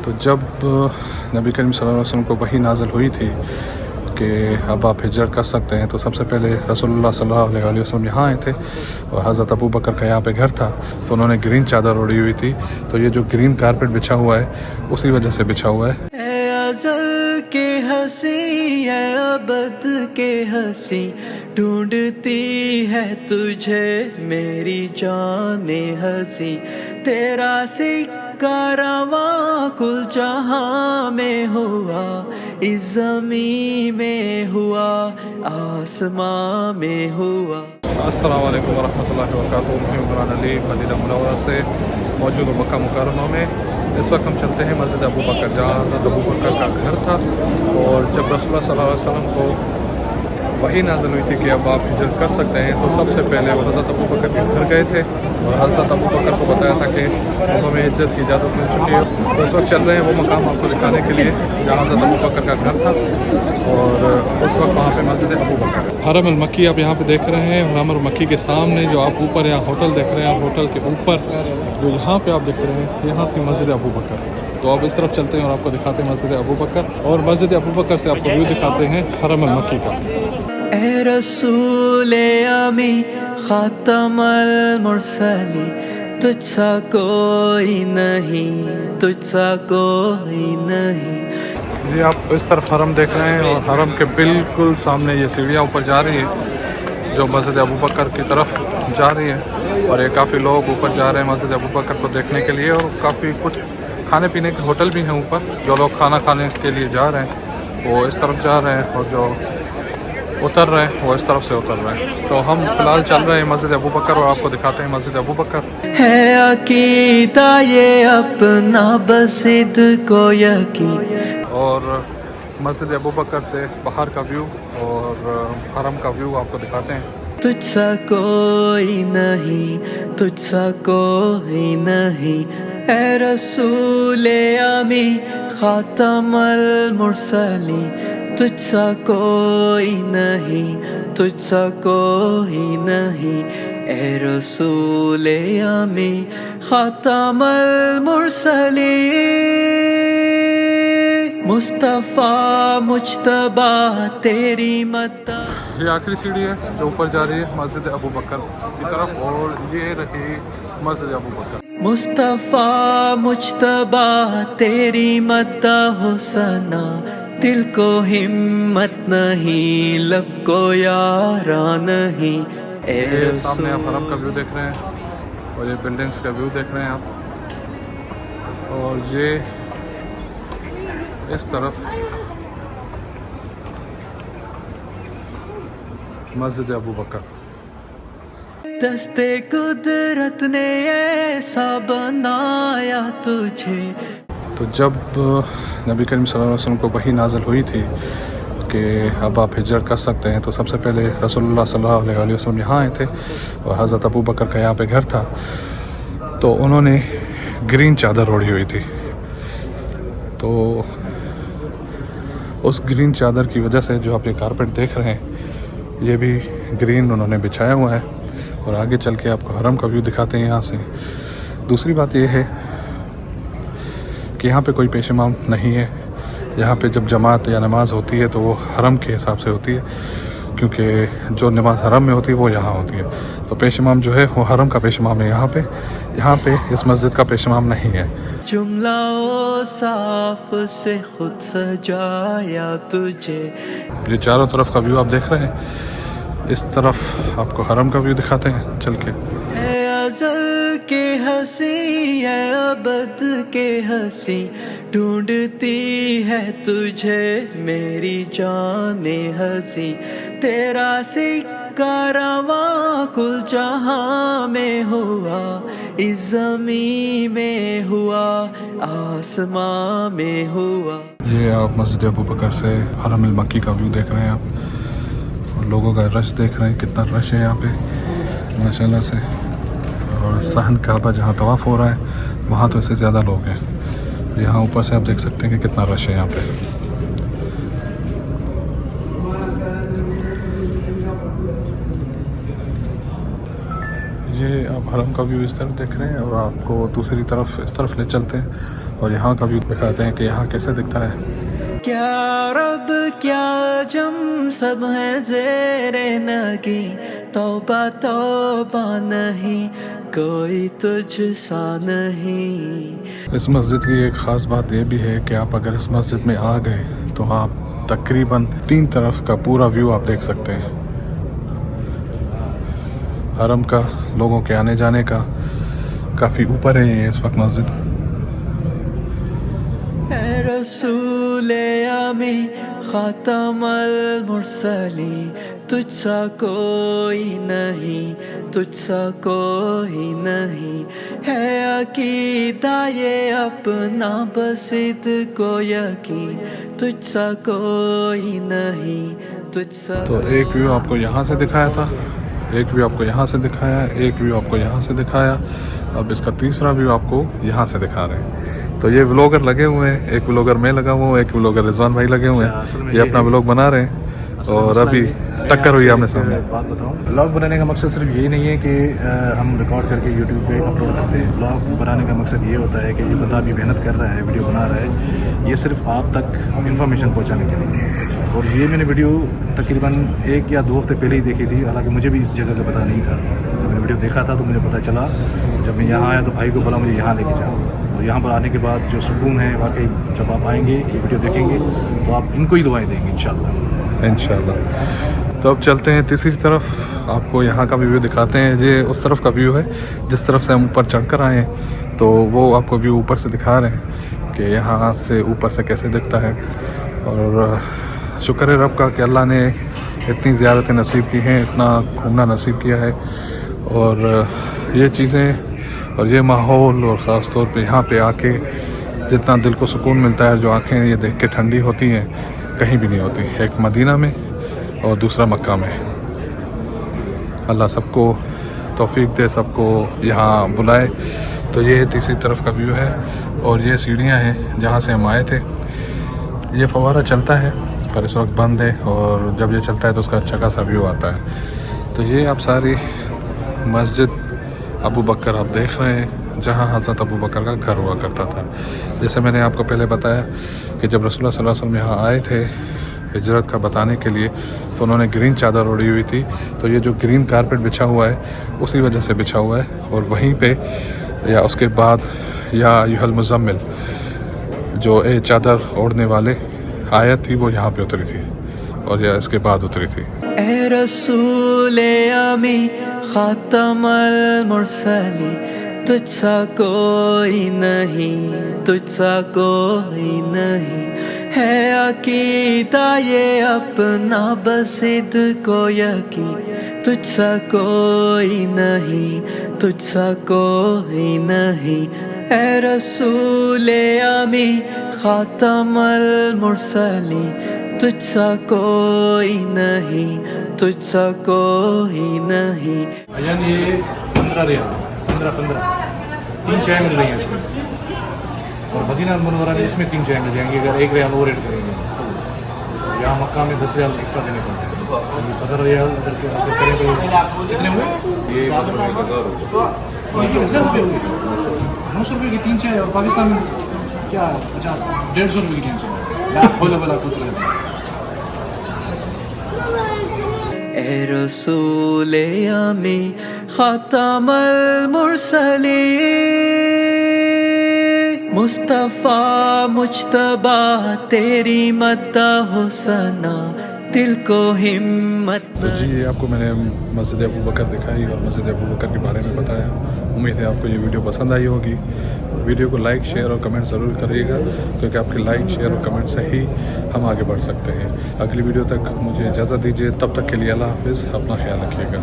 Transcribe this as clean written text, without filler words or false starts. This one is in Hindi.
तो जब नबी करीम सल्लल्लाहु अलैहि वसल्लम को वही नाज़िल हुई थी कि अब आप हिजरत कर सकते हैं, तो सबसे पहले रसूलुल्लाह सल्लल्लाहु अलैहि वसल्लम यहाँ आए थे और हज़रत अबू बकर का यहाँ पे घर था, तो उन्होंने ग्रीन चादर ओढ़ी हुई थी। तो ये जो ग्रीन कारपेट बिछा हुआ है उसी वजह से बिछा हुआ है। अज़ल के हंसी है अबद के हंसी, ढूंढती है तुझे मेरी जाने हंसी, तेरा सिक्का रवां कुल जहां में हुआ, इस ज़मीं में हुआ, आसमां में हुआ। अस्सलाम वालेकुम वरहमतुल्लाहि वबरकातुहू। मदीना मुनव्वरा से मौजूद मक्का मुकर्रमा में इस वक्त हम चलते हैं मस्जिद अबू बकर, जहाँ हज़रत अबू बकर का घर था। और जब रसूलुल्लाह सल्लल्लाहु अलैहि वसल्लम को वही नाज़िल हुई थी कि अब आप हिजरत कर सकते हैं, तो सबसे पहले वो हज़रत अबू बकर के घर गए थे और हज़रत अबू बकर को बताया था कि अब हमें हिजरत की इजाज़त मिल चुकी है। तो इस वक्त चल रहे हैं वो मकाम आपको दिखाने के लिए जहाँ हज़रत अबू बकर का घर था और इस वक्त वहाँ पे मस्जिद अबू बकर। हरम अल मक्की आप यहाँ पे देख रहे हैं। हरम अल मक्की के सामने जो आप ऊपर यहाँ होटल देख रहे हैं, होटल के ऊपर जो यहाँ पे आप देख रहे हैं, यहाँ थी मस्जिद अबू बकर। तो अब इस तरफ चलते हैं और आपको दिखाते हैं मस्जिद अबू बकर, और मस्जिद अबू बकर से आपको व्यू दिखाते हैं हरम अल मक्की का। ए रसूले अमी खातमल मुरसली, तुझसा कोई नहीं, तुझसा कोई नहीं। जी आप इस तरफ हरम देख रहे हैं और हरम के बिल्कुल सामने ये सीढ़ियाँ ऊपर जा रही है जो मस्जिद अबू बकर की तरफ जा रही है, और ये काफ़ी लोग ऊपर जा रहे हैं मस्जिद अबू बकर को देखने के लिए। और काफ़ी कुछ खाने पीने के होटल भी हैं ऊपर, जो लोग खाना खाने के लिए जा रहे हैं वो इस तरफ जा रहे हैं, और जो उतर रहे हैं वो इस तरफ से उतर रहे हैं। तो हम फिलहाल चल रहे हैं मस्जिद अबू बकर और आपको दिखाते हैं मस्जिद अबू बकर। है अकीदा ये अपना बसिद को यकीन। और मस्जिद अबू बकर से बाहर का व्यू और हरम का व्यू आपको दिखाते हैं। तुझसा कोई नहीं, तुझसा कोई नहीं, ए रसूले अमी खातमल मुरसली, तुझसा कोई नहीं, तुझसा कोई नहीं, ए रसूले अमी खातमल मुरसली, मुस्तफ़ा मुज्तबा तेरी मत्ता। ये आखिरी सीढ़ी है जो ऊपर जा रही है मस्जिद अबू बकर की तरफ, और ये रही मस्जिद अबू बकर। मुस्तफ़ा मुज्तबा तेरी मत्ता हो सना, दिल को हिम्मत नहीं, लब को यारा नहीं, ये सामने आप हरम का व्यू देख रहे हैं और ये बिल्डिंग्स का व्यू देख रहे हैं आप, और ये इस तरफ मस्जिद अबू बकर। दस्ते कुदरत ने ऐसा बनाया तुझे। तो जब नबी करीम सल्लल्लाहु अलैहि वसल्लम को वही नाज़िल हुई थी कि अब आप हिजरत कर सकते हैं, तो सबसे पहले रसूलुल्लाह सल्लल्लाहु अलैहि वसल्लम यहाँ आए थे और हज़रत अबू बकर का यहाँ पे घर था, तो उन्होंने ग्रीन चादर ओढ़ी हुई थी। तो उस ग्रीन चादर की वजह से जो आप ये कारपेट देख रहे हैं ये भी ग्रीन उन्होंने बिछाया हुआ है। और आगे चल के आपको हरम का व्यू दिखाते हैं यहाँ से। दूसरी बात ये है कि यहाँ पे कोई पेश इमाम नहीं है। यहाँ पे जब जमात या नमाज होती है तो वो हरम के हिसाब से होती है, क्योंकि जो नमाज हरम में होती है वो यहाँ होती है। तो पेश इमाम जो है वो हरम का पेश इमाम है यहाँ पे इस मस्जिद का पेश इमाम नहीं है। जुमला ओ साफ से खुद सजाया तुझे। ये चारों तरफ का व्यू आप देख रहे हैं। इस तरफ आपको हरम का व्यू दिखाते हैं चल के। अज़ल के हंसी है अबद के हंसी, ढूंढती है तुझे मेरी जाने हंसी, तेरा सिक्का रवां कुल जहां में हुआ, इस ज़मीं में हुआ, आसमां में हुआ। ये आप मस्जिद अबू बकर से हरम अल मक्की का व्यू देख रहे हैं आप, और लोगों का रश देख रहे हैं, कितना रश है यहाँ पे माशाल्लाह से। और सहन काबा जहाँ तवाफ़ हो रहा है वहाँ तो इससे ज़्यादा लोग हैं। यहाँ ऊपर से आप देख सकते हैं कि कितना रश है यहाँ पे। ये आप हरम का व्यू इस तरफ देख रहे हैं और आपको दूसरी तरफ इस तरफ ले चलते हैं और यहाँ का व्यू दिखाते हैं कि यहाँ कैसे दिखता है। क्या रब क्या जम सब है ज़ेरे नगी, तौबा तौबा नहीं कोई तुझसा नहीं। इस मस्जिद की एक ख़ास बात यह भी है कि आप अगर इस मस्जिद में आ गए तो आप तकरीबन 3 तरफ का पूरा व्यू आप देख सकते हैं। हरम का, लोगों के आने जाने का, काफ़ी ऊपर है ये इस वक्त मस्जिद। रसूले आमी खातमल मुरसली, तुझसा कोई नहीं, तुझसा कोई नहीं, है अकीदा ये अपना बसिद को यकीन, तुझसा कोई नहीं, तुझसा। तो एक व्यू आपको यहाँ से दिखाया था, एक व्यू आपको यहाँ से दिखाया, एक व्यू आपको यहाँ से दिखाया, अब इसका तीसरा व्यू आपको यहाँ से दिखा रहे हैं। तो ये व्लॉगर लगे हुए हैं, एक व्लॉगर मैं लगा हुआ हूँ, एक व्लॉगर रिजवान भाई लगे हुए हैं, ये अपना व्लॉग बना रहे हैं और अभी टक्कर हुई आमने सामने। बात बताऊँ, ब्लॉग बनाने का मकसद सिर्फ यही नहीं है कि हम रिकॉर्ड करके यूट्यूब पे अपलोड करते हैं। ब्लॉग बनाने का मकसद ये होता है कि जो बंदा भी मेहनत कर रहा है, वीडियो बना रहा है, ये सिर्फ आप तक इन्फॉर्मेशन पहुँचाने के लिए। और ये मैंने वीडियो तकरीबन 1 या 2 हफ्ते पहले ही देखी थी, हालांकि मुझे भी इस जगह का पता नहीं था। जब मैंने वीडियो देखा था तो मुझे पता चला, जब मैं यहाँ आया तो भाई को बोला मुझे यहाँ लेके जाओ। और यहाँ पर आने के बाद जो सुकून है वाकई, जब आप आएंगे ये वीडियो देखेंगे तो आप इनको ही दुआएं देंगे इंशाल्लाह। तो अब चलते हैं तीसरी तरफ, आपको यहाँ का व्यू दिखाते हैं। ये उस तरफ का व्यू है जिस तरफ से हम ऊपर चढ़कर आए हैं, तो वो आपको व्यू ऊपर से दिखा रहे हैं कि यहाँ से ऊपर से कैसे दिखता है। और शुक्र है रब का कि अल्लाह ने इतनी ज़ियारतें नसीब की हैं, इतना घूमना नसीब किया है। और ये चीज़ें और ये माहौल, और ख़ास तौर पे यहाँ पे आके जितना दिल को सुकून मिलता है, जो आँखें ये देख के ठंडी होती हैं, कहीं भी नहीं होती। एक मदीना में और दूसरा मक्का में। अल्लाह सबको तौफीक दे, सबको यहाँ बुलाए। तो ये तीसरी तरफ का व्यू है और ये सीढ़ियाँ हैं जहाँ से हम आए थे। ये फव्वारा चलता है पर इस वक्त बंद है, और जब ये चलता है तो उसका अच्छा खासा व्यू आता है। तो ये आप सारी मस्जिद अबू बकर आप देख रहे हैं, जहाँ हज़रत अबू बकर का घर हुआ करता था। जैसे मैंने आपको पहले बताया कि जब रसूलुल्लाह सल्लल्लाहु अलैहि वसल्लम यहाँ आए थे हिजरत का बताने के लिए, तो उन्होंने ग्रीन चादर ओढ़ी हुई थी। तो ये जो ग्रीन कारपेट बिछा हुआ है उसी वजह से बिछा हुआ है। और वहीं पे या उसके बाद या अय्युहल मुज़म्मिल, जो ए चादर ओढ़ने वाले आयत थी, वो यहाँ पे उतरी थी और या इसके बाद उतरी थी। ए रसूले आमी खातमल मुरसली, तुझसा कोई नहीं, तुझसा कोई नहीं, है अकीदा ये अपना बसिद को यकीन, तुझसा कोई नहीं, तुझसा कोई नहीं, ए रसूले आमी खातमल मुरसली, तुझसा कोई नहीं, तुझसा कोई नहीं। अजान ये 15 रियाल, 15 3 चाय मिल रही हैं इसमें। और मदीना मुनव्वरा में इसमें 3 चाय मिल जाएंगी अगर 1 रियाल और ऐड करेंगे। यहाँ मक्का में 10 रियाल एक्स्ट्रा देने पड़ते हैं। 15 रियाल अगर करें तो कितने हुए? ये 900 रुपये की 3 चाय, और पाकिस्तान में क्या 50 150 रुपये की 3 चाय। बोला बोला कुछ ए रसूले आमी खातमल मुरसली, मुस्तफ़ा मुज्तबा तेरी मद्दाह सना, दिल को हिम्मत। तो जी आपको मैंने मस्जिद अबू बकर दिखाई और मस्जिद अबू बकर के बारे में बताया। उम्मीद है आपको ये वीडियो पसंद आई होगी। वीडियो को लाइक, शेयर और कमेंट ज़रूर करिएगा, क्योंकि आपके लाइक, शेयर और कमेंट से ही हम आगे बढ़ सकते हैं। अगली वीडियो तक मुझे इजाज़त दीजिए, तब तक के लिए अल्लाह हाफ़िज़, अपना ख्याल रखिएगा।